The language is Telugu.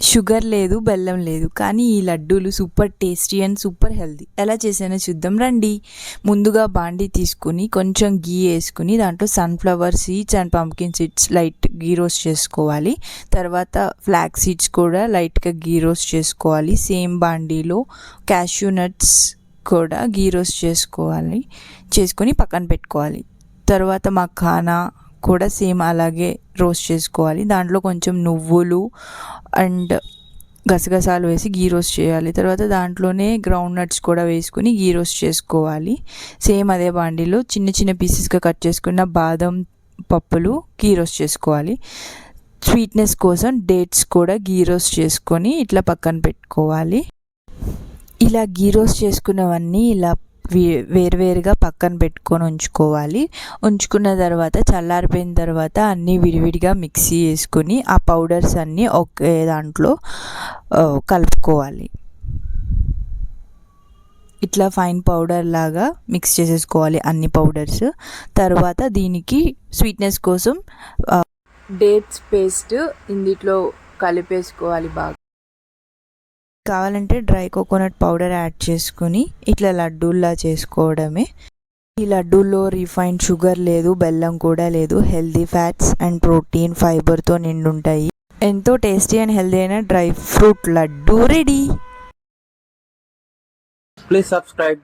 షుగర్ లేదు, బెల్లం లేదు, కానీ ఈ లడ్డూలు super tasty and super healthy. ఎలా చేసానో చూద్దాం రండి. ముందుగా బాండీ తీసుకుని కొంచెం గీ వేసుకుని దాంట్లో sunflower seeds and pumpkin seeds light ghee roast చేసుకోవాలి. తర్వాత ఫ్లాక్ సీడ్స్ కూడా లైట్గా గీ రోస్ట్ చేసుకోవాలి. సేమ్ బాండీలో క్యాష్యూ నట్స్ కూడా గీ రోస్ట్ చేసుకొని పక్కన పెట్టుకోవాలి. తర్వాత మఖానా కూడా సేమ్ అలాగే రోస్ట్ చేసుకోవాలి. దాంట్లో కొంచెం నువ్వులు అండ్ గసగసాలు వేసి గీ రోస్ట్ చేయాలి. తర్వాత దాంట్లోనే గ్రౌండ్ నట్స్ కూడా వేసుకుని గీ రోస్ట్ చేసుకోవాలి. సేమ్ అదే బాండీలో చిన్న చిన్న పీసెస్గా కట్ చేసుకున్న బాదం పప్పులు గీ రోస్ట్ చేసుకోవాలి. స్వీట్నెస్ కోసం డేట్స్ కూడా గీ రోస్ట్ చేసుకొని ఇట్లా పక్కన పెట్టుకోవాలి. ఇలా గీ రోస్ట్ చేసుకున్నవన్నీ ఇలా వేరువేరుగా పక్కన పెట్టుకొని ఉంచుకున్న తర్వాత చల్లారిపోయిన తర్వాత అన్నీ విడివిడిగా మిక్సీ వేసుకొని ఆ పౌడర్స్ అన్నీ ఒకే దాంట్లో కలుపుకోవాలి. ఇట్లా ఫైన్ పౌడర్ లాగా మిక్స్ చేసేసుకోవాలి అన్ని పౌడర్స్. తర్వాత దీనికి స్వీట్నెస్ కోసం డేట్స్ పేస్ట్ ఇందులో కలిపేసుకోవాలి. బాగా కావాలంటే డ్రై కోకోనట్ పౌడర్ యాడ్ చేసుకుని ఇట్లా లడ్డూల్లా చేసుకోవడమే. ఈ లడ్డూల్లో రిఫైన్డ్ షుగర్ లేదు, బెల్లం కూడా లేదు. హెల్దీ ఫ్యాట్స్ అండ్ ప్రోటీన్ ఫైబర్తో నిండుంటాయి. ఎంతో టేస్టీ అండ్ హెల్దీ అయిన dry fruit laddu ready. Please subscribe.